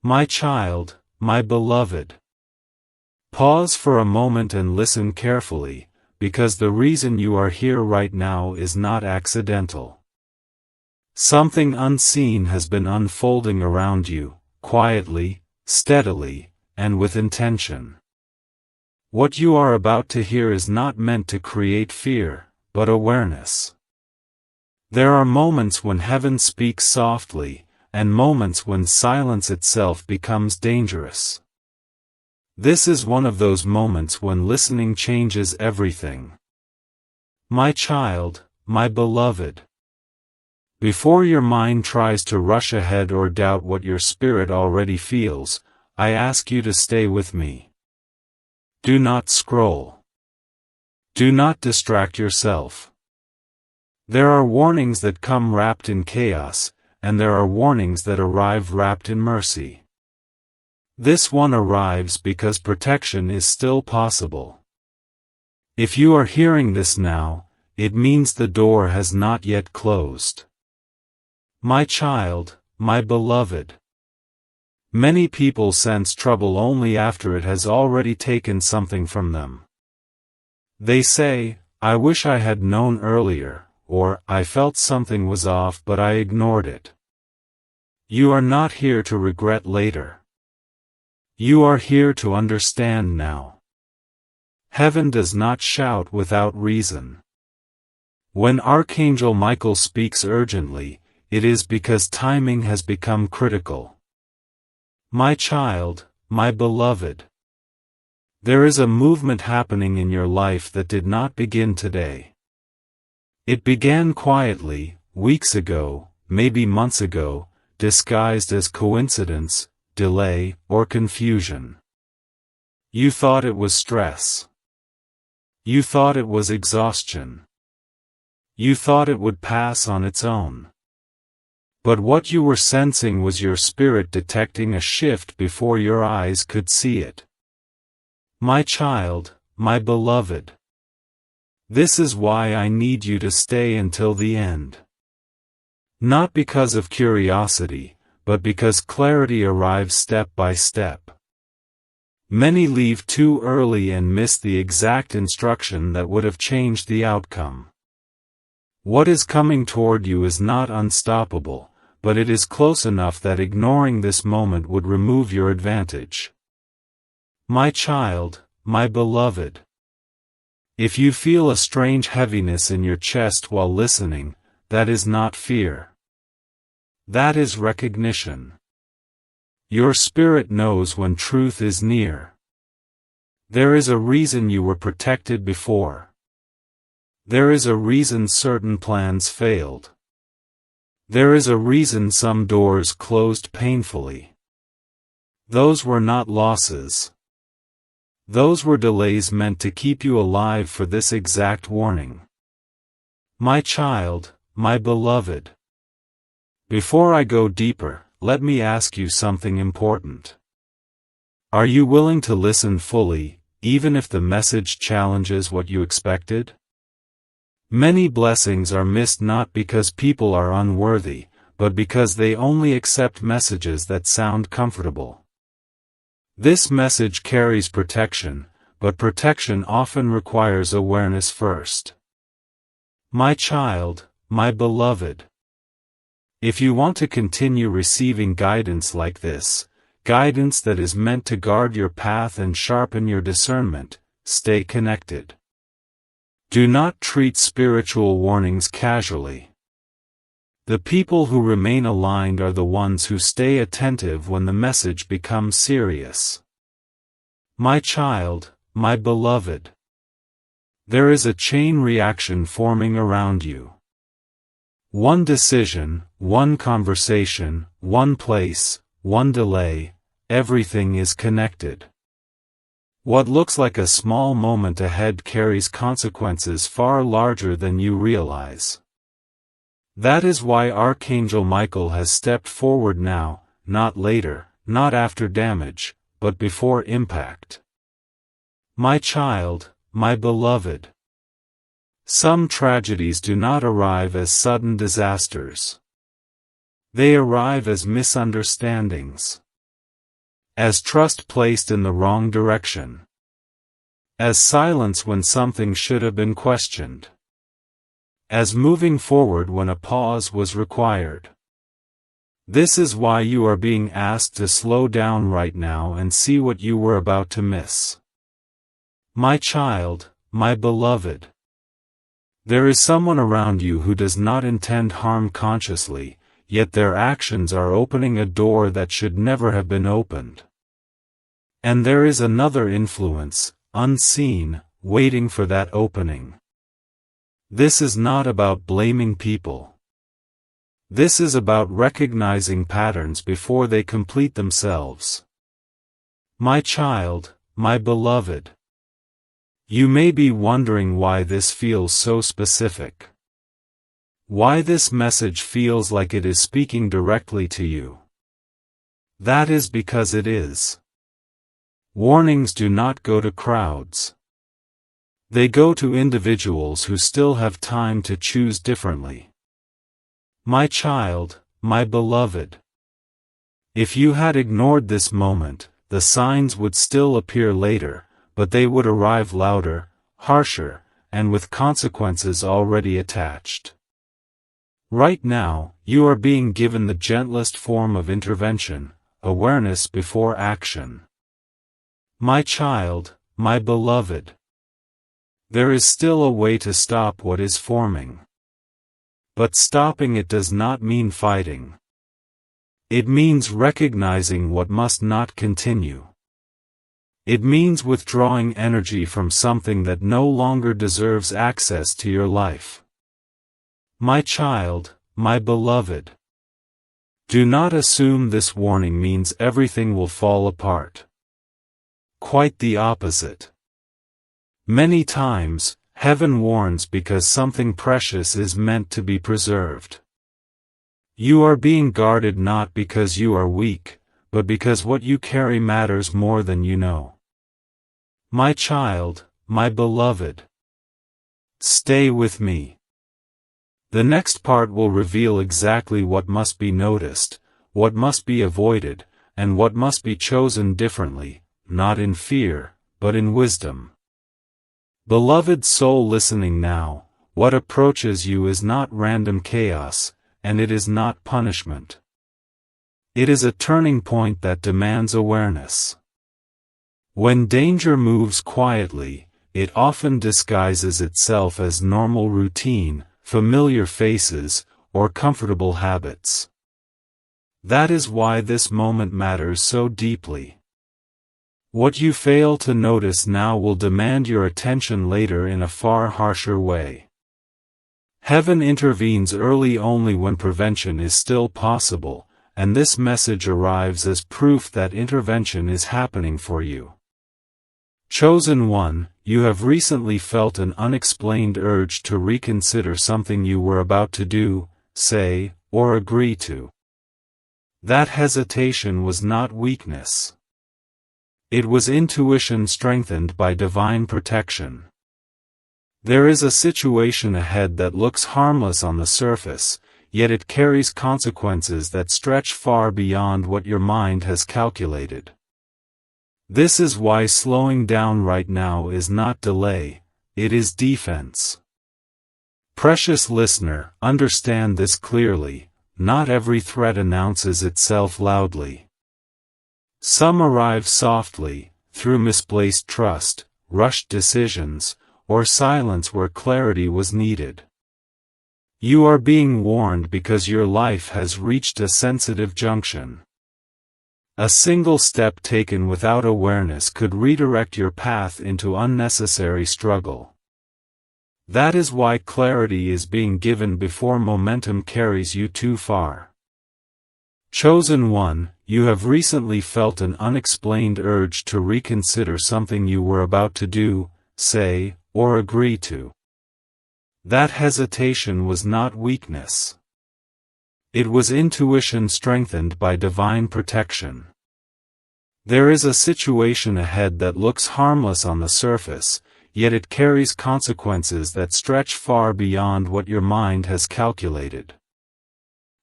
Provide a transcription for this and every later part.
My child, my beloved. Pause for a moment and listen carefully, because the reason you are here right now is not accidental. Something unseen has been unfolding around you, quietly, steadily, and with intention. What you are about to hear is not meant to create fear, but awareness. There are moments when heaven speaks softly, and moments when silence itself becomes dangerous. This is one of those moments when listening changes everything. My child, my beloved. Before your mind tries to rush ahead or doubt what your spirit already feels, I ask you to stay with me. Do not scroll. Do not distract yourself. There are warnings that come wrapped in chaos, and there are warnings that arrive wrapped in mercy. This one arrives because protection is still possible. If you are hearing this now, it means the door has not yet closed. My child, my beloved. Many people sense trouble only after it has already taken something from them. They say, "I wish I had known earlier," or "I felt something was off but I ignored it." You are not here to regret later. You are here to understand now. Heaven does not shout without reason. When Archangel Michael speaks urgently, it is because timing has become critical. My child, my beloved. There is a movement happening in your life that did not begin today. It began quietly, weeks ago, maybe months ago, disguised as coincidence, delay, or confusion. You thought it was stress. You thought it was exhaustion. You thought it would pass on its own. But what you were sensing was your spirit detecting a shift before your eyes could see it. My child, my beloved. This is why I need you to stay until the end. Not because of curiosity, but because clarity arrives step by step. Many leave too early and miss the exact instruction that would have changed the outcome. What is coming toward you is not unstoppable, but it is close enough that ignoring this moment would remove your advantage. My child, my beloved. If you feel a strange heaviness in your chest while listening, that is not fear. That is recognition. Your spirit knows when truth is near. There is a reason you were protected before. There is a reason certain plans failed. There is a reason some doors closed painfully. Those were not losses. Those were delays meant to keep you alive for this exact warning. My child, my beloved. Before I go deeper, let me ask you something important. Are you willing to listen fully, even if the message challenges what you expected? Many blessings are missed not because people are unworthy, but because they only accept messages that sound comfortable. This message carries protection, but protection often requires awareness first. My child, my beloved. If you want to continue receiving guidance like this, guidance that is meant to guard your path and sharpen your discernment, stay connected. Do not treat spiritual warnings casually. The people who remain aligned are the ones who stay attentive when the message becomes serious. My child, my beloved. There is a chain reaction forming around you. One decision, one conversation, one place, one delay, everything is connected. What looks like a small moment ahead carries consequences far larger than you realize. That is why Archangel Michael has stepped forward now, not later, not after damage, but before impact. My child, my beloved. Some tragedies do not arrive as sudden disasters. They arrive as misunderstandings. as trust placed in the wrong direction, as silence when something should have been questioned, as moving forward when a pause was required. This is why you are being asked to slow down right now and see what you were about to miss. My child, my beloved. There is someone around you who does not intend harm consciously, yet their actions are opening a door that should never have been opened. And there is another influence, unseen, waiting for that opening. This is not about blaming people. This is about recognizing patterns before they complete themselves. My child, my beloved. You may be wondering why this feels so specific. Why this message feels like it is speaking directly to you. That is because it is. Warnings do not go to crowds. They go to individuals who still have time to choose differently. My child, my beloved. If you had ignored this moment, the signs would still appear later, but they would arrive louder, harsher, and with consequences already attached. Right now, you are being given the gentlest form of intervention, awareness before action. My child, my beloved. There is still a way to stop what is forming. But stopping it does not mean fighting. It means recognizing what must not continue. It means withdrawing energy from something that no longer deserves access to your life. My child, my beloved. Do not assume this warning means everything will fall apart. Quite the opposite. Many times, heaven warns because something precious is meant to be preserved. You are being guarded not because you are weak, but because what you carry matters more than you know. My child, my beloved. Stay with me. The next part will reveal exactly what must be noticed, what must be avoided, and what must be chosen differently, not in fear, but in wisdom. Beloved soul listening now, what approaches you is not random chaos, and it is not punishment. It is a turning point that demands awareness. When danger moves quietly, it often disguises itself as normal routine, familiar faces, or comfortable habits. That is why this moment matters so deeply. What you fail to notice now will demand your attention later in a far harsher way. Heaven intervenes early only when prevention is still possible, and this message arrives as proof that intervention is happening for you. Chosen one, you have recently felt an unexplained urge to reconsider something you were about to do, say, or agree to. That hesitation was not weakness. It was intuition strengthened by divine protection. There is a situation ahead that looks harmless on the surface, yet it carries consequences that stretch far beyond what your mind has calculated. This is why slowing down right now is not delay, it is defense. Precious listener, understand this clearly, not every threat announces itself loudly. Some arrive softly, through misplaced trust, rushed decisions, or silence where clarity was needed. You are being warned because your life has reached a sensitive junction. A single step taken without awareness could redirect your path into unnecessary struggle. That is why clarity is being given before momentum carries you too far. Chosen one, you have recently felt an unexplained urge to reconsider something you were about to do, say, or agree to. That hesitation was not weakness. It was intuition strengthened by divine protection. There is a situation ahead that looks harmless on the surface, yet it carries consequences that stretch far beyond what your mind has calculated.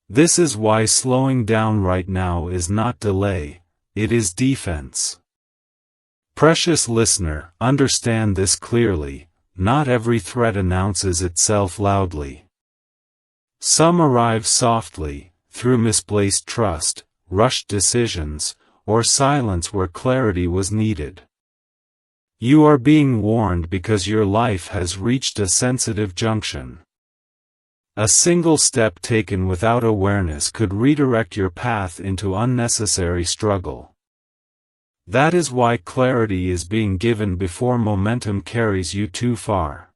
This is why slowing down right now is not delay, it is defense. Precious listener, understand this clearly, not every threat announces itself loudly. Some arrive softly, through misplaced trust, rushed decisions, or silence where clarity was needed. You are being warned because your life has reached a sensitive junction. A single step taken without awareness could redirect your path into unnecessary struggle. That is why clarity is being given before momentum carries you too far.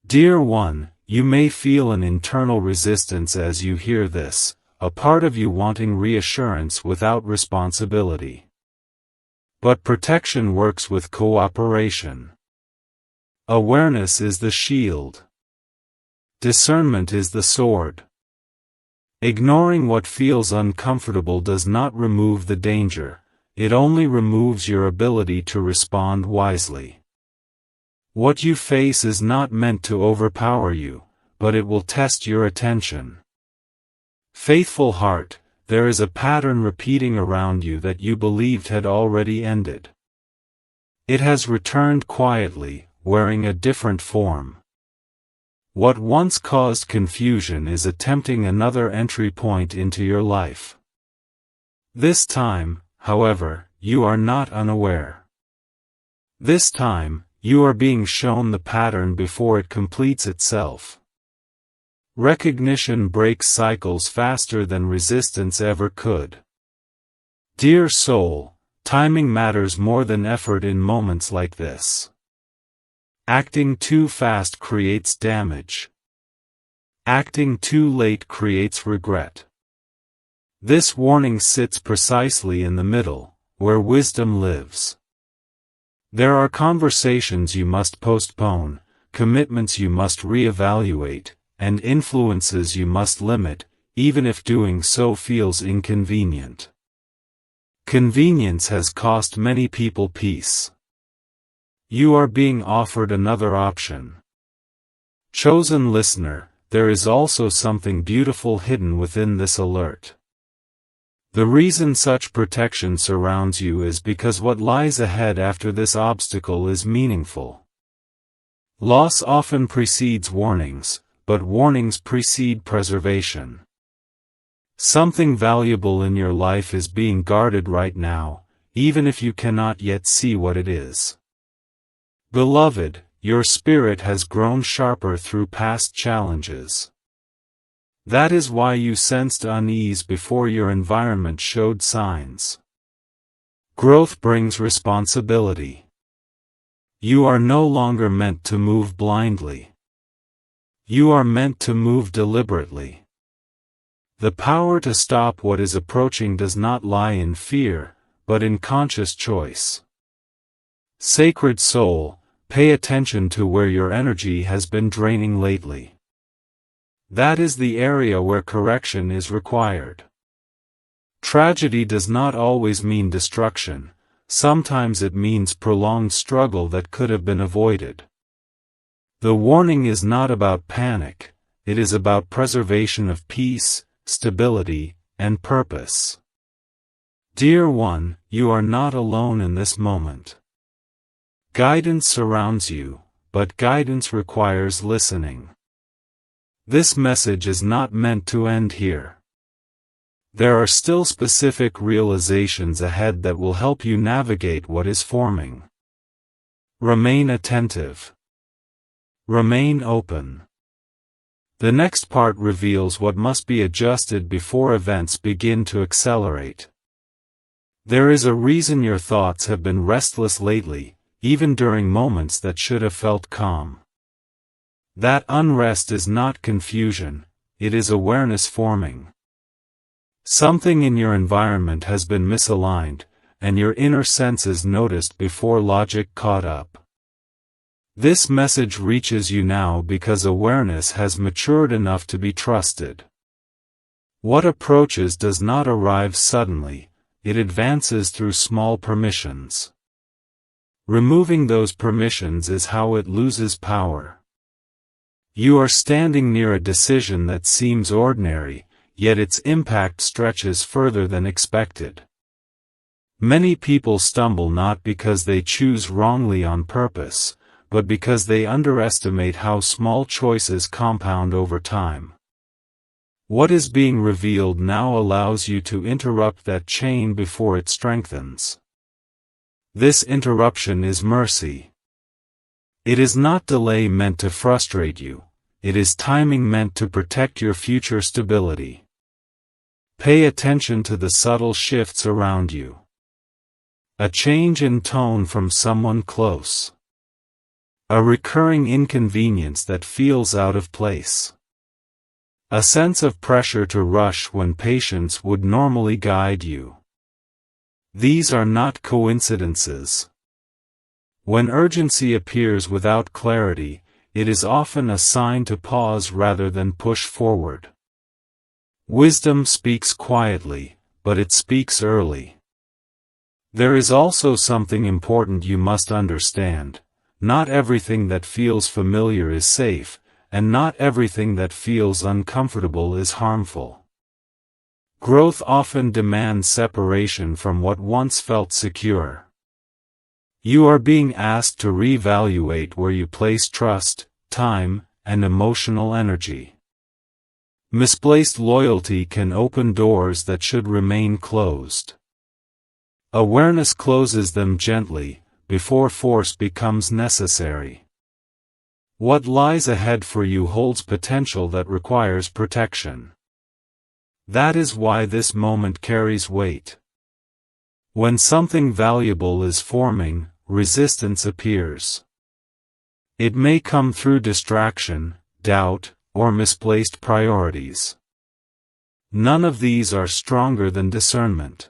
Dear one, you may feel an internal resistance as you hear this, a part of you wanting reassurance without responsibility. But protection works with cooperation. Awareness is the shield. Discernment is the sword. Ignoring what feels uncomfortable does not remove the danger. It only removes your ability to respond wisely. What you face is not meant to overpower you, but it will test your attention. Faithful heart, there is a pattern repeating around you that you believed had already ended. It has returned quietly, wearing a different form. What once caused confusion is attempting another entry point into your life. This time, however, you are not unaware. This time, you are being shown the pattern before it completes itself. Recognition breaks cycles faster than resistance ever could. Dear soul, timing matters more than effort in moments like this. Acting too fast creates damage. Acting too late creates regret. This warning sits precisely in the middle, where wisdom lives. There are conversations you must postpone, commitments you must reevaluate, and influences you must limit, even if doing so feels inconvenient. Convenience has cost many people peace. You are being offered another option. Chosen listener, there is also something beautiful hidden within this alert. The reason such protection surrounds you is because what lies ahead after this obstacle is meaningful. Loss often precedes warnings, but warnings precede preservation. Something valuable in your life is being guarded right now, even if you cannot yet see what it is. Beloved, your spirit has grown sharper through past challenges. That is why you sensed unease before your environment showed signs. Growth brings responsibility. You are no longer meant to move blindly. You are meant to move deliberately. The power to stop what is approaching does not lie in fear, but in conscious choice. Sacred soul, pay attention to where your energy has been draining lately. That is the area where correction is required. Tragedy does not always mean destruction, sometimes it means prolonged struggle that could have been avoided. The warning is not about panic, it is about preservation of peace, stability, and purpose. Dear one, you are not alone in this moment. Guidance surrounds you, but guidance requires listening. This message is not meant to end here. There are still specific realizations ahead that will help you navigate what is forming. Remain attentive. Remain open. The next part reveals what must be adjusted before events begin to accelerate. There is a reason your thoughts have been restless lately, even during moments that should have felt calm. That unrest is not confusion, it is awareness forming. Something in your environment has been misaligned, and your inner senses noticed before logic caught up. This message reaches you now because awareness has matured enough to be trusted. What approaches does not arrive suddenly, it advances through small permissions. Removing those permissions is how it loses power. You are standing near a decision that seems ordinary, yet its impact stretches further than expected. Many people stumble not because they choose wrongly on purpose, but because they underestimate how small choices compound over time. What is being revealed now allows you to interrupt that chain before it strengthens. This interruption is mercy. It is not delay meant to frustrate you, it is timing meant to protect your future stability. Pay attention to the subtle shifts around you. A change in tone from someone close. A recurring inconvenience that feels out of place. A sense of pressure to rush when patience would normally guide you. These are not coincidences. When urgency appears without clarity, it is often a sign to pause rather than push forward. Wisdom speaks quietly, but it speaks early. There is also something important you must understand. Not everything that feels familiar is safe, and not everything that feels uncomfortable is harmful. Growth often demands separation from what once felt secure. You are being asked to reevaluate where you place trust, time, and emotional energy. Misplaced loyalty can open doors that should remain closed. Awareness closes them gently, before force becomes necessary. What lies ahead for you holds potential that requires protection. That is why this moment carries weight. When something valuable is forming, resistance appears. It may come through distraction, doubt, or misplaced priorities. None of these are stronger than discernment.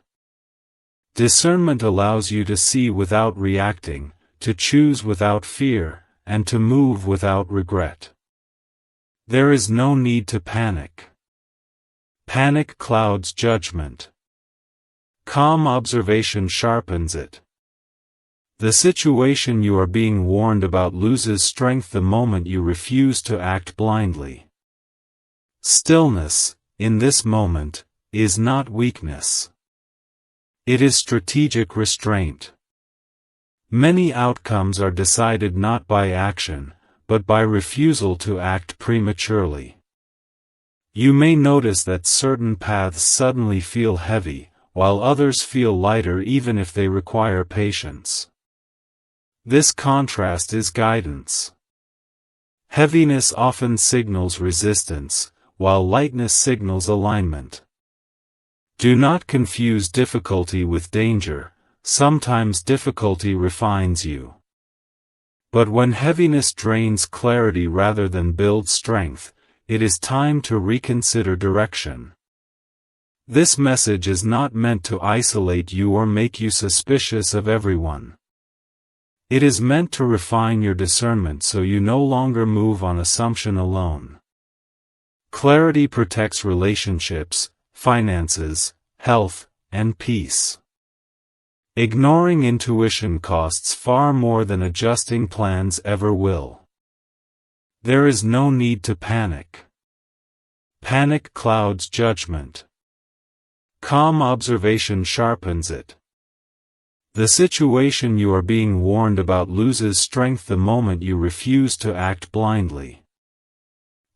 Discernment allows you to see without reacting, to choose without fear, and to move without regret. There is no need to panic. Panic clouds judgment. Calm observation sharpens it. The situation you are being warned about loses strength the moment you refuse to act blindly. Stillness, in this moment, is not weakness. It is strategic restraint. Many outcomes are decided not by action, but by refusal to act prematurely. You may notice that certain paths suddenly feel heavy, while others feel lighter even if they require patience. This contrast is guidance. Heaviness often signals resistance, while lightness signals alignment. Do not confuse difficulty with danger. Sometimes difficulty refines you. But when heaviness drains clarity rather than builds strength, it is time to reconsider direction. This message is not meant to isolate you or make you suspicious of everyone. It is meant to refine your discernment so you no longer move on assumption alone. Clarity protects relationships, finances, health, and peace. Ignoring intuition costs far more than adjusting plans ever will. There is no need to panic. Panic clouds judgment. Calm observation sharpens it. The situation you are being warned about loses strength the moment you refuse to act blindly.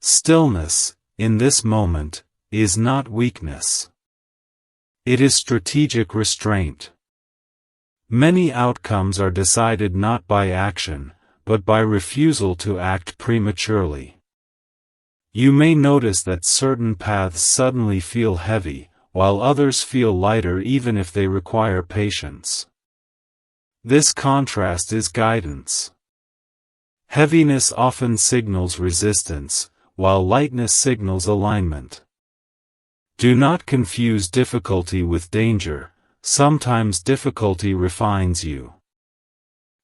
Stillness, in this moment, is not weakness. It is strategic restraint. Many outcomes are decided not by action, but by refusal to act prematurely. You may notice that certain paths suddenly feel heavy, while others feel lighter even if they require patience. This contrast is guidance. Heaviness often signals resistance, while lightness signals alignment. Do not confuse difficulty with danger. Sometimes difficulty refines you.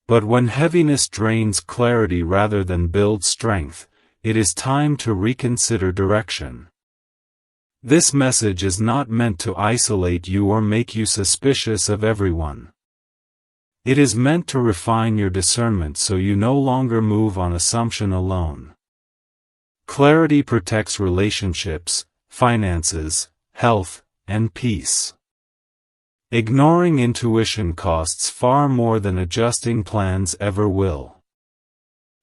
But when heaviness drains clarity rather than builds strength, it is time to reconsider direction. This message is not meant to isolate you or make you suspicious of everyone. It is meant to refine your discernment so you no longer move on assumption alone. Clarity protects relationships, finances, health, and peace. Ignoring intuition costs far more than adjusting plans ever will.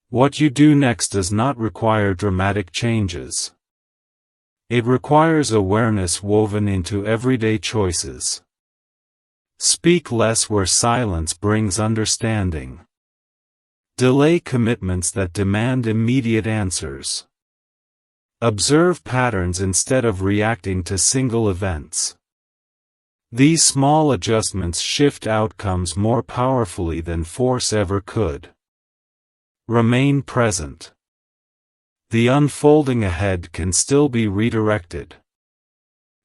What you do next does not require dramatic changes. It requires awareness woven into everyday choices. Speak less where silence brings understanding. Delay commitments that demand immediate answers. Observe patterns instead of reacting to single events. These small adjustments shift outcomes more powerfully than force ever could. Remain present. The unfolding ahead can still be redirected.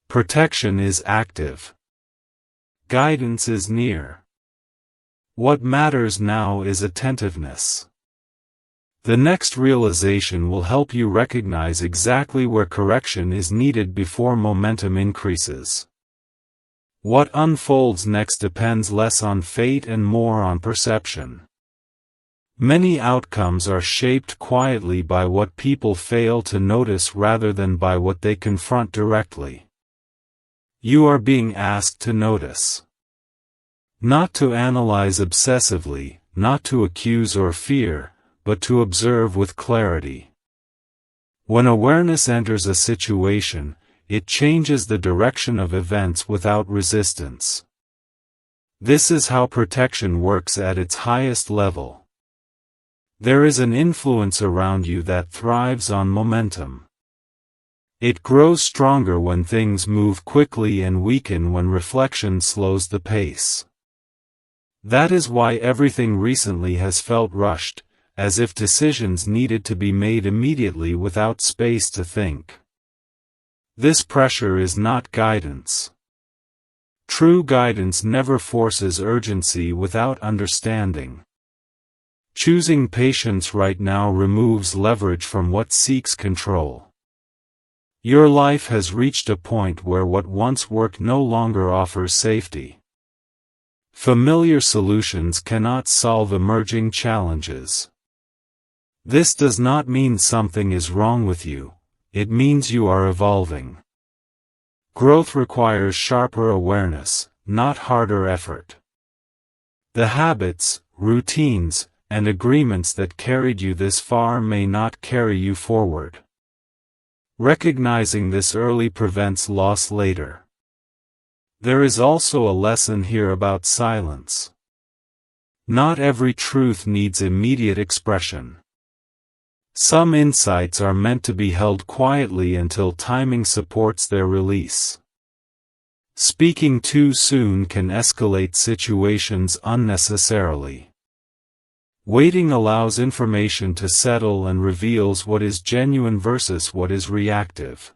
Protection is active. Guidance is near. What matters now is attentiveness. The next realization will help you recognize exactly where correction is needed before momentum increases. What unfolds next depends less on fate and more on perception. Many outcomes are shaped quietly by what people fail to notice rather than by what they confront directly. You are being asked to notice. Not to analyze obsessively, not to accuse or fear, but to observe with clarity. When awareness enters a situation, it changes the direction of events without resistance. This is how protection works at its highest level. There is an influence around you that thrives on momentum. It grows stronger when things move quickly and weaken when reflection slows the pace. That is why everything recently has felt rushed, as if decisions needed to be made immediately without space to think. This pressure is not guidance. True guidance never forces urgency without understanding. Choosing patience right now removes leverage from what seeks control. Your life has reached a point where what once worked no longer offers safety. Familiar solutions cannot solve emerging challenges. This does not mean something is wrong with you, it means you are evolving. Growth requires sharper awareness, not harder effort. The habits, routines, and agreements that carried you this far may not carry you forward. Recognizing this early prevents loss later. There is also a lesson here about silence. Not every truth needs immediate expression. Some insights are meant to be held quietly until timing supports their release. Speaking too soon can escalate situations unnecessarily. Waiting allows information to settle and reveals what is genuine versus what is reactive.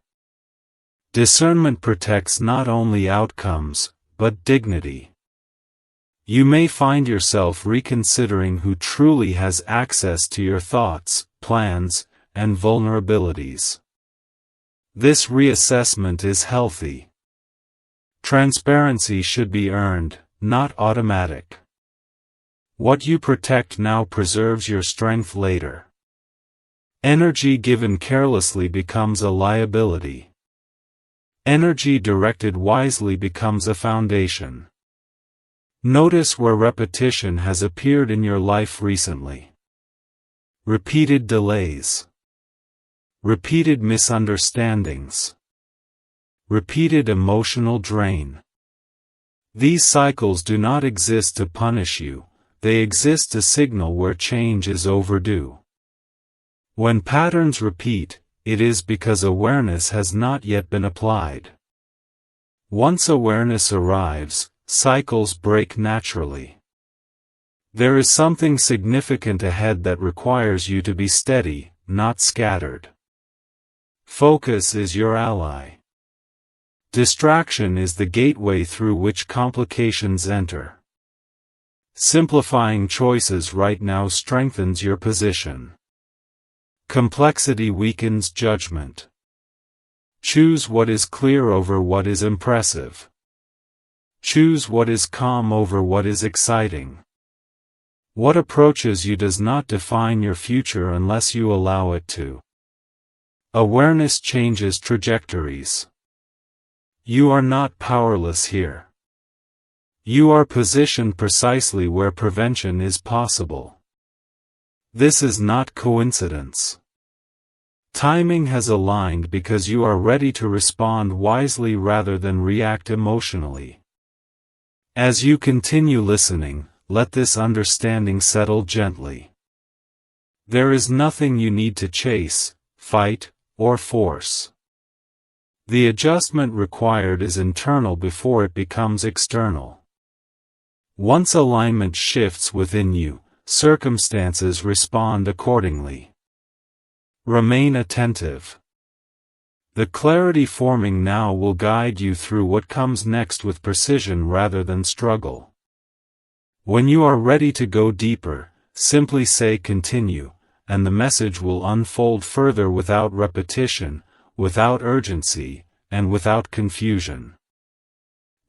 Discernment protects not only outcomes, but dignity. You may find yourself reconsidering who truly has access to your thoughts, plans, and vulnerabilities. This reassessment is healthy. Transparency should be earned, not automatic. What you protect now preserves your strength later. Energy given carelessly becomes a liability. Energy directed wisely becomes a foundation. Notice where repetition has appeared in your life recently. Repeated delays. Repeated misunderstandings. Repeated emotional drain. These cycles do not exist to punish you, they exist to signal where change is overdue. When patterns repeat, it is because awareness has not yet been applied. Once awareness arrives, cycles break naturally. There is something significant ahead that requires you to be steady, not scattered. Focus is your ally. Distraction is the gateway through which complications enter. Simplifying choices right now strengthens your position. Complexity weakens judgment. Choose what is clear over what is impressive. Choose what is calm over what is exciting. What approaches you does not define your future unless you allow it to. Awareness changes trajectories. You are not powerless here. You are positioned precisely where prevention is possible. This is not coincidence. Timing has aligned because you are ready to respond wisely rather than react emotionally. As you continue listening, let this understanding settle gently. There is nothing you need to chase, fight, or force. The adjustment required is internal before it becomes external. Once alignment shifts within you, circumstances respond accordingly. Remain attentive. The clarity forming now will guide you through what comes next with precision rather than struggle. When you are ready to go deeper, simply say continue, and the message will unfold further without repetition, without urgency, and without confusion.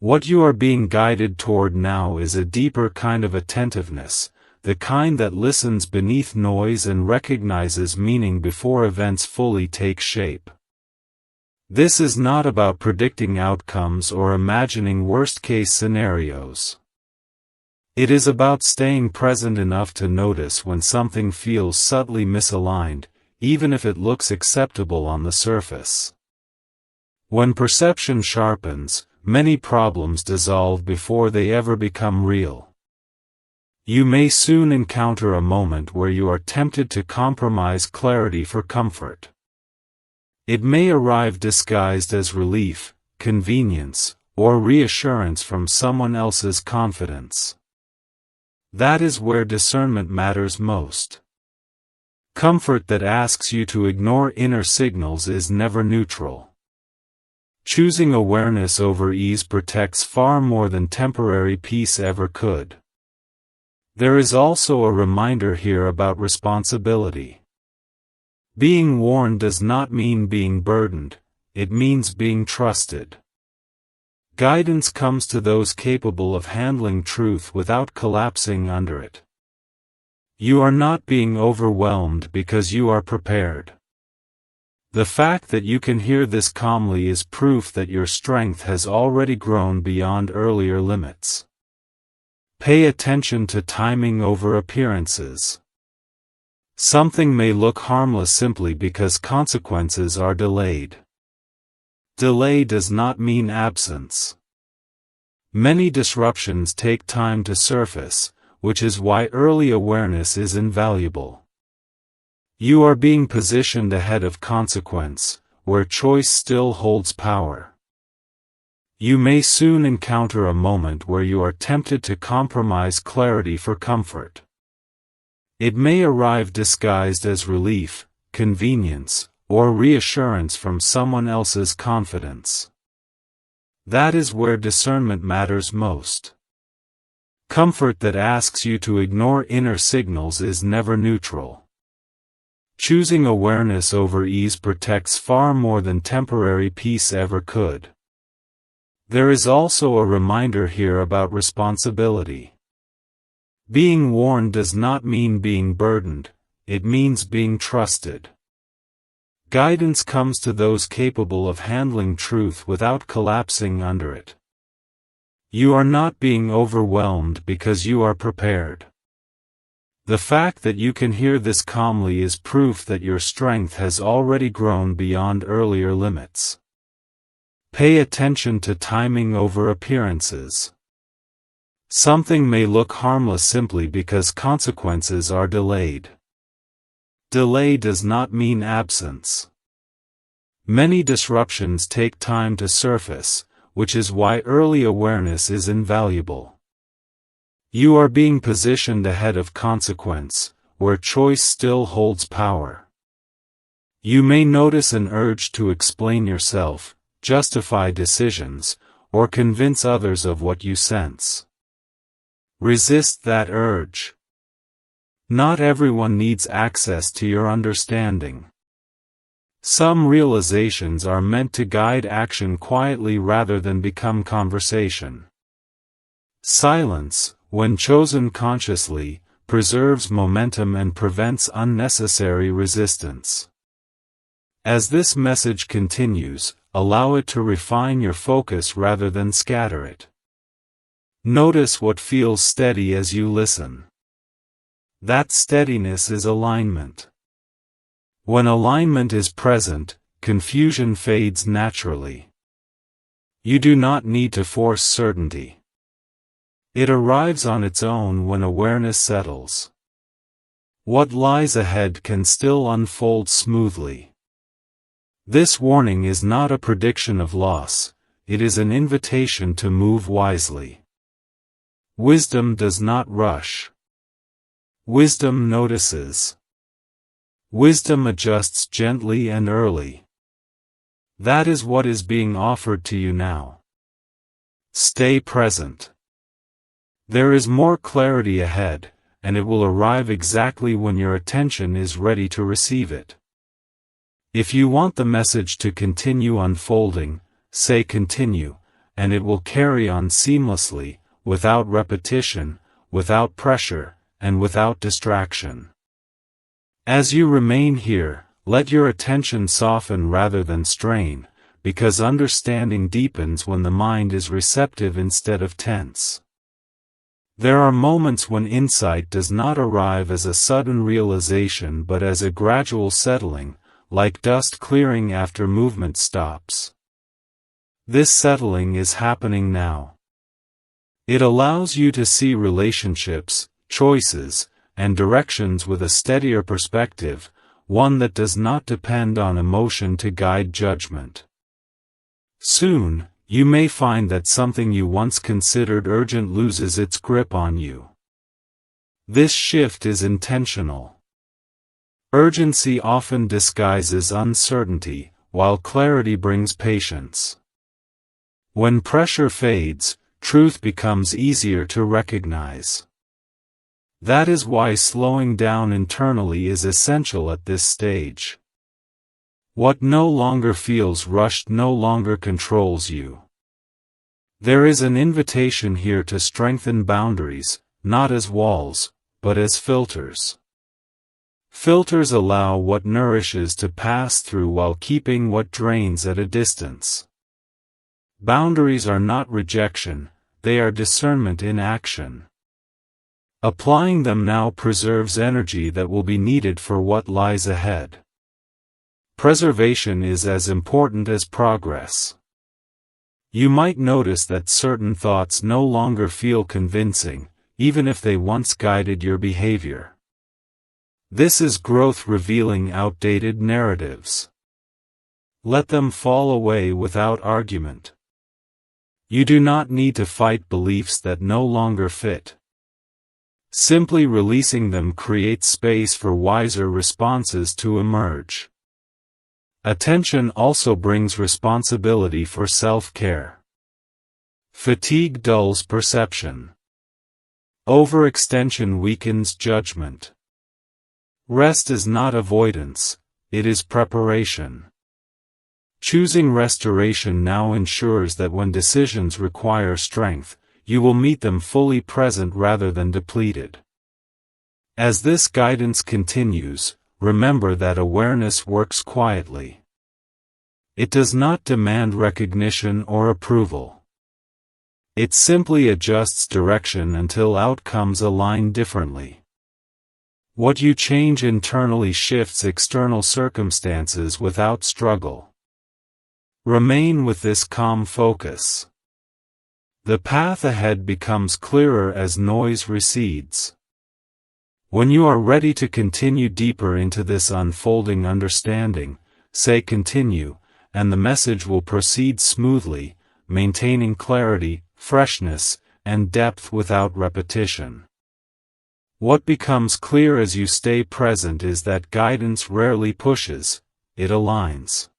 What you are being guided toward now is a deeper kind of attentiveness, the kind that listens beneath noise and recognizes meaning before events fully take shape. This is not about predicting outcomes or imagining worst-case scenarios. It is about staying present enough to notice when something feels subtly misaligned, even if it looks acceptable on the surface. When perception sharpens, many problems dissolve before they ever become real. You may soon encounter a moment where you are tempted to compromise clarity for comfort. It may arrive disguised as relief, convenience, or reassurance from someone else's confidence. That is where discernment matters most. Comfort that asks you to ignore inner signals is never neutral. Choosing awareness over ease protects far more than temporary peace ever could. There is also a reminder here about responsibility. Being warned does not mean being burdened, it means being trusted. Guidance comes to those capable of handling truth without collapsing under it. You are not being overwhelmed because you are prepared. The fact that you can hear this calmly is proof that your strength has already grown beyond earlier limits. Pay attention to timing over appearances. Something may look harmless simply because consequences are delayed. Delay does not mean absence. Many disruptions take time to surface, which is why early awareness is invaluable. You are being positioned ahead of consequence, where choice still holds power. You may soon encounter a moment where you are tempted to compromise clarity for comfort. It may arrive disguised as relief, convenience, or reassurance from someone else's confidence. That is where discernment matters most. Comfort that asks you to ignore inner signals is never neutral. Choosing awareness over ease protects far more than temporary peace ever could. There is also a reminder here about responsibility. Being warned does not mean being burdened, it means being trusted. Guidance comes to those capable of handling truth without collapsing under it. You are not being overwhelmed because you are prepared. The fact that you can hear this calmly is proof that your strength has already grown beyond earlier limits. Pay attention to timing over appearances. Something may look harmless simply because consequences are delayed. Delay does not mean absence. Many disruptions take time to surface, which is why early awareness is invaluable. You are being positioned ahead of consequence, where choice still holds power. You may notice an urge to explain yourself, justify decisions, or convince others of what you sense. Resist that urge. Not everyone needs access to your understanding. Some realizations are meant to guide action quietly rather than become conversation. Silence, when chosen consciously, preserves momentum and prevents unnecessary resistance. As this message continues, allow it to refine your focus rather than scatter it. Notice what feels steady as you listen. That steadiness is alignment. When alignment is present, confusion fades naturally. You do not need to force certainty. It arrives on its own when awareness settles. What lies ahead can still unfold smoothly. This warning is not a prediction of loss, it is an invitation to move wisely. Wisdom does not rush. Wisdom notices. Wisdom adjusts gently and early. That is what is being offered to you now. Stay present. There is more clarity ahead, and it will arrive exactly when your attention is ready to receive it. If you want the message to continue unfolding, say continue, and it will carry on seamlessly, without repetition, without pressure, and without distraction. As you remain here, let your attention soften rather than strain, because understanding deepens when the mind is receptive instead of tense. There are moments when insight does not arrive as a sudden realization but as a gradual settling, like dust clearing after movement stops. This settling is happening now. It allows you to see relationships, choices, and directions with a steadier perspective, one that does not depend on emotion to guide judgment. Soon, you may find that something you once considered urgent loses its grip on you. This shift is intentional. Urgency often disguises uncertainty, while clarity brings patience. When pressure fades, truth becomes easier to recognize. That is why slowing down internally is essential at this stage. What no longer feels rushed no longer controls you. There is an invitation here to strengthen boundaries, not as walls, but as filters. Filters allow what nourishes to pass through while keeping what drains at a distance. Boundaries are not rejection, they are discernment in action. Applying them now preserves energy that will be needed for what lies ahead. Preservation is as important as progress. You might notice that certain thoughts no longer feel convincing, even if they once guided your behavior. This is growth revealing outdated narratives. Let them fall away without argument. You do not need to fight beliefs that no longer fit. Simply releasing them creates space for wiser responses to emerge. Attention also brings responsibility for self-care. Fatigue dulls perception. Overextension weakens judgment. Rest is not avoidance, it is preparation. Choosing restoration now ensures that when decisions require strength, you will meet them fully present rather than depleted. As this guidance continues, remember that awareness works quietly. It does not demand recognition or approval. It simply adjusts direction until outcomes align differently. What you change internally shifts external circumstances without struggle. Remain with this calm focus. The path ahead becomes clearer as noise recedes. When you are ready to continue deeper into this unfolding understanding, say continue, and the message will proceed smoothly, maintaining clarity, freshness, and depth without repetition. What becomes clear as you stay present is that guidance rarely pushes, it aligns.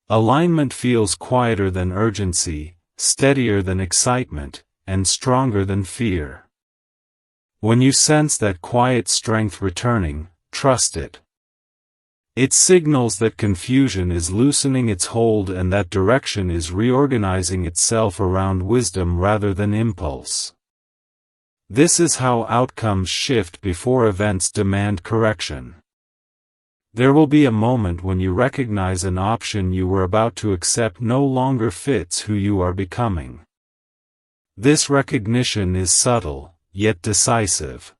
Alignment feels quieter than urgency, steadier than excitement, and stronger than fear. When you sense that quiet strength returning, trust it. It signals that confusion is loosening its hold and that direction is reorganizing itself around wisdom rather than impulse. This is how outcomes shift before events demand correction. There will be a moment when you recognize an option you were about to accept no longer fits who you are becoming. This recognition is subtle, yet decisive.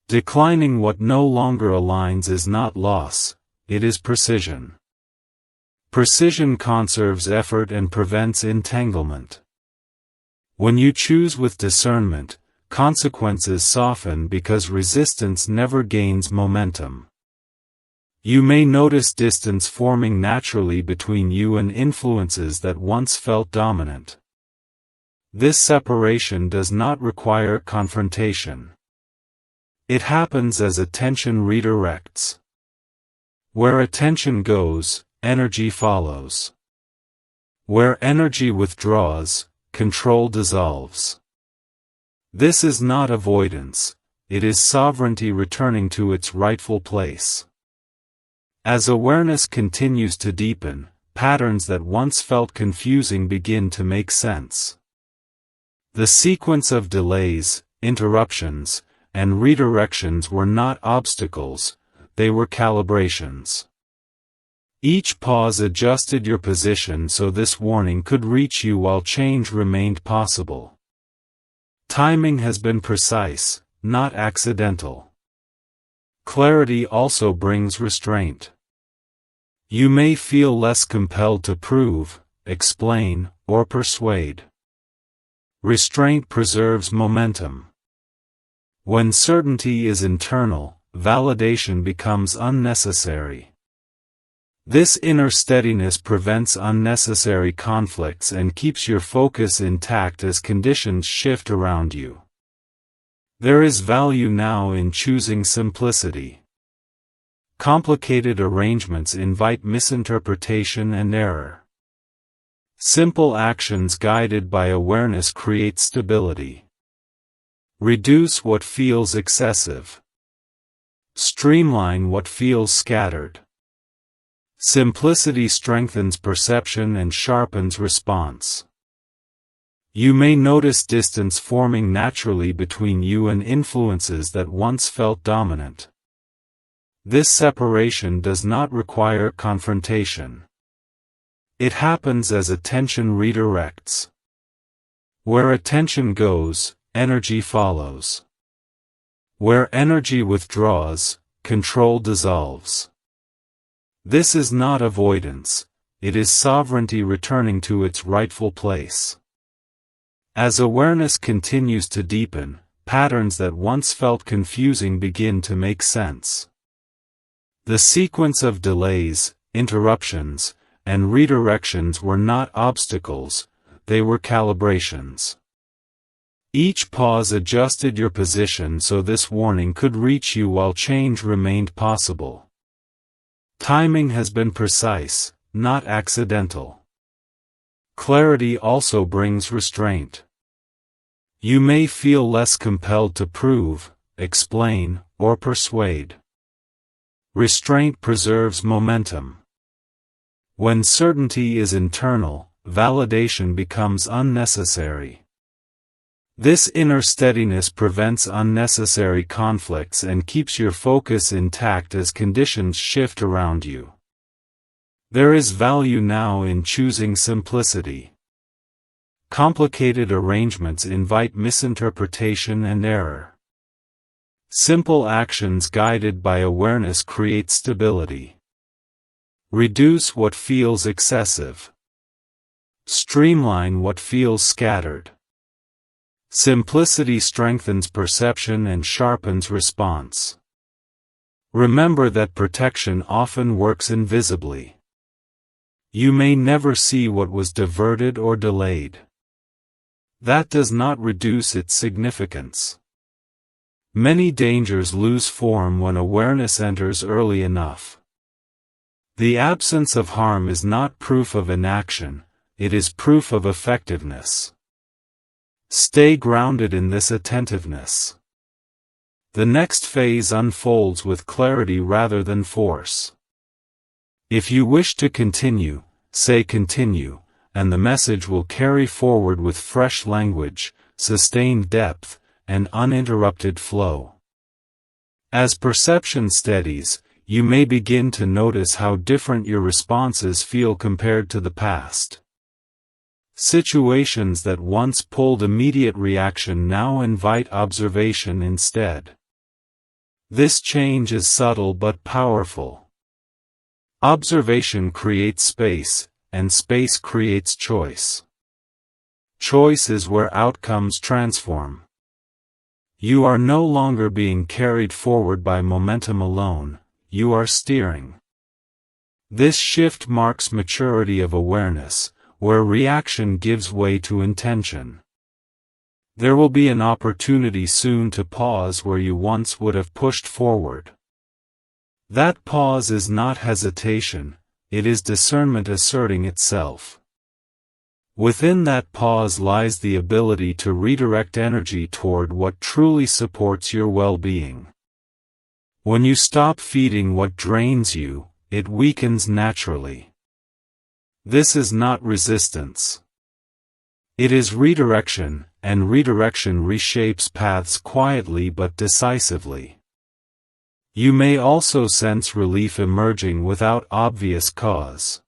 Declining what no longer aligns is not loss, it is precision. Precision conserves effort and prevents entanglement. When you choose with discernment, consequences soften because resistance never gains momentum. You may notice distance forming naturally between you and influences that once felt dominant. This separation does not require confrontation. It happens as attention redirects. Where attention goes, energy follows. Where energy withdraws, control dissolves. This is not avoidance, it is sovereignty returning to its rightful place. As awareness continues to deepen, patterns that once felt confusing begin to make sense. The sequence of delays, interruptions, and redirections were not obstacles, they were calibrations. Each pause adjusted your position so this warning could reach you while change remained possible. Timing has been precise, not accidental. Clarity also brings restraint. You may feel less compelled to prove, explain, or persuade. Restraint preserves momentum. When certainty is internal, validation becomes unnecessary. This inner steadiness prevents unnecessary conflicts and keeps your focus intact as conditions shift around you. There is value now in choosing simplicity. Complicated arrangements invite misinterpretation and error. Simple actions guided by awareness create stability. Reduce what feels excessive. Streamline what feels scattered. Simplicity strengthens perception and sharpens response. You may notice distance forming naturally between you and influences that once felt dominant. This separation does not require confrontation. It happens as attention redirects. Where attention goes, energy follows. Where energy withdraws, control dissolves. This is not avoidance, it is sovereignty returning to its rightful place. As awareness continues to deepen, patterns that once felt confusing begin to make sense. The sequence of delays, interruptions, and redirections were not obstacles, they were calibrations. Each pause adjusted your position so this warning could reach you while change remained possible. Timing has been precise, not accidental. Clarity also brings restraint. You may feel less compelled to prove, explain, or persuade. Restraint preserves momentum. When certainty is internal, validation becomes unnecessary. This inner steadiness prevents unnecessary conflicts and keeps your focus intact as conditions shift around you. There is value now in choosing simplicity. Complicated arrangements invite misinterpretation and error. Simple actions guided by awareness create stability. Reduce what feels excessive. Streamline what feels scattered. Simplicity strengthens perception and sharpens response. Remember that protection often works invisibly. You may never see what was diverted or delayed. That does not reduce its significance. Many dangers lose form when awareness enters early enough. The absence of harm is not proof of inaction, it is proof of effectiveness. Stay grounded in this attentiveness. The next phase unfolds with clarity rather than force. If you wish to continue, say continue, and the message will carry forward with fresh language, sustained depth, and uninterrupted flow. As perception steadies, you may begin to notice how different your responses feel compared to the past. Situations that once pulled immediate reaction now invite observation instead. This change is subtle but powerful. Observation creates space, and space creates choice. Choice is where outcomes transform. You are no longer being carried forward by momentum alone, you are steering. This shift marks maturity of awareness, where reaction gives way to intention. There will be an opportunity soon to pause where you once would have pushed forward. That pause is not hesitation, it is discernment asserting itself. Within that pause lies the ability to redirect energy toward what truly supports your well-being. When you stop feeding what drains you, it weakens naturally. This is not resistance. It is redirection, and redirection reshapes paths quietly but decisively. You may also sense relief emerging without obvious cause.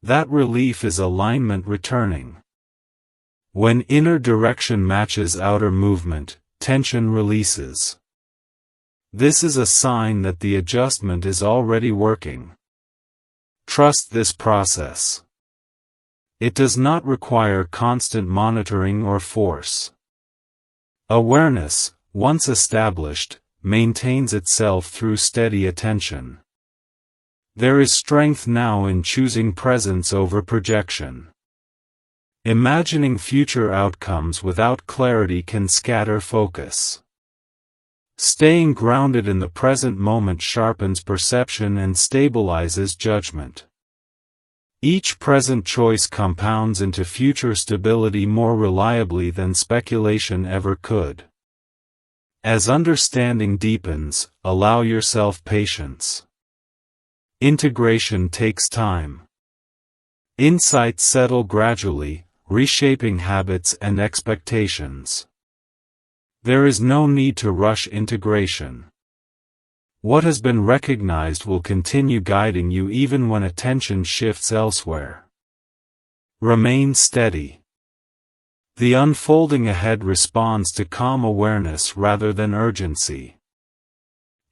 That relief is alignment returning. When inner direction matches outer movement, tension releases. This is a sign that the adjustment is already working. Trust this process. It does not require constant monitoring or force. Awareness, once established, maintains itself through steady attention. There is strength now in choosing presence over projection. Imagining future outcomes without clarity can scatter focus. Staying grounded in the present moment sharpens perception and stabilizes judgment. Each present choice compounds into future stability more reliably than speculation ever could. As understanding deepens, allow yourself patience. Integration takes time. Insights settle gradually, reshaping habits and expectations. There is no need to rush integration. What has been recognized will continue guiding you even when attention shifts elsewhere. Remain steady. The unfolding ahead responds to calm awareness rather than urgency.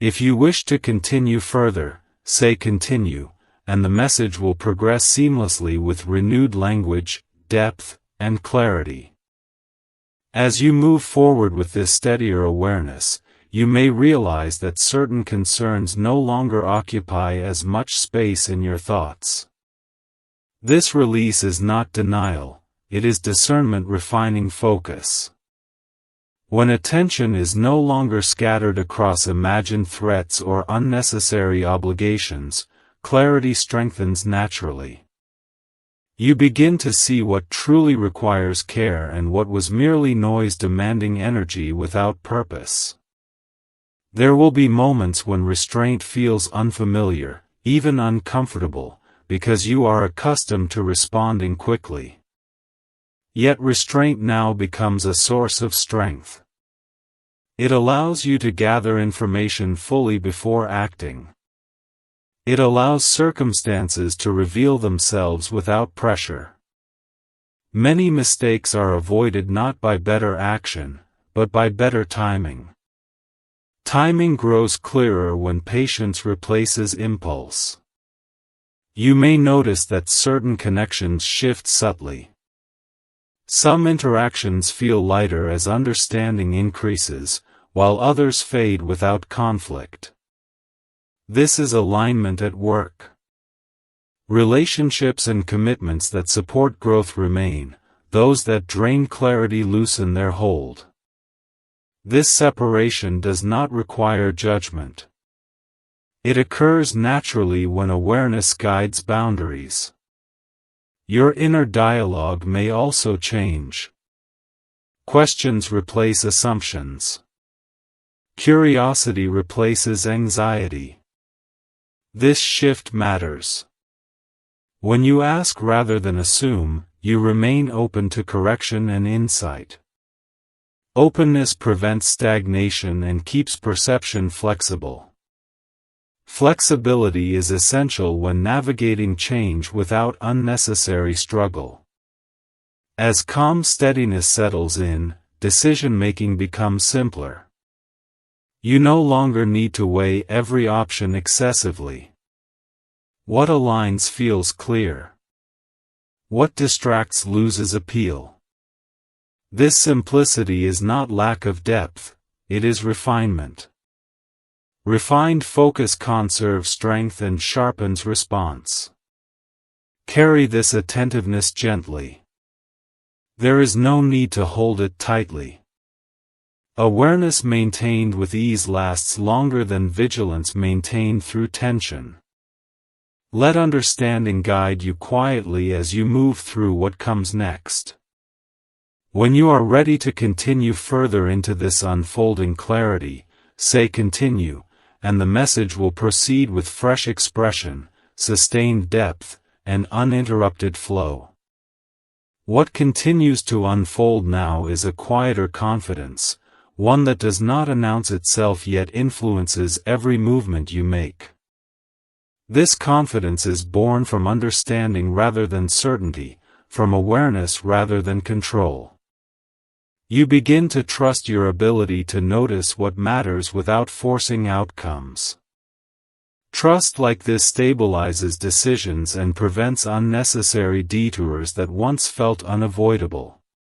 If you wish to continue further, say continue, and the message will progress seamlessly with renewed language, depth, and clarity. As you move forward with this steadier awareness, you may realize that certain concerns no longer occupy as much space in your thoughts. This release is not denial, it is discernment refining focus. When attention is no longer scattered across imagined threats or unnecessary obligations, clarity strengthens naturally. You begin to see what truly requires care and what was merely noise demanding energy without purpose. There will be moments when restraint feels unfamiliar, even uncomfortable, because you are accustomed to responding quickly. Yet restraint now becomes a source of strength. It allows you to gather information fully before acting. It allows circumstances to reveal themselves without pressure. Many mistakes are avoided not by better action, but by better timing. Timing grows clearer when patience replaces impulse. You may notice that certain connections shift subtly. Some interactions feel lighter as understanding increases, while others fade without conflict. This is alignment at work. Relationships and commitments that support growth remain, those that drain clarity loosen their hold. This separation does not require judgment. It occurs naturally when awareness guides boundaries. Your inner dialogue may also change. Questions replace assumptions. Curiosity replaces anxiety. This shift matters. When you ask rather than assume, you remain open to correction and insight. Openness prevents stagnation and keeps perception flexible. Flexibility is essential when navigating change without unnecessary struggle. As calm steadiness settles in, decision-making becomes simpler. You no longer need to weigh every option excessively. What aligns feels clear. What distracts loses appeal. This simplicity is not lack of depth, it is refinement. Refined focus conserves strength and sharpens response. Carry this attentiveness gently. There is no need to hold it tightly. Awareness maintained with ease lasts longer than vigilance maintained through tension. Let understanding guide you quietly as you move through what comes next. When you are ready to continue further into this unfolding clarity, say continue, and the message will proceed with fresh expression, sustained depth, and uninterrupted flow. What continues to unfold now is a quieter confidence, one that does not announce itself yet influences every movement you make. This confidence is born from understanding rather than certainty, from awareness rather than control. You begin to trust your ability to notice what matters without forcing outcomes. Trust like this stabilizes decisions and prevents unnecessary detours that once felt unavoidable.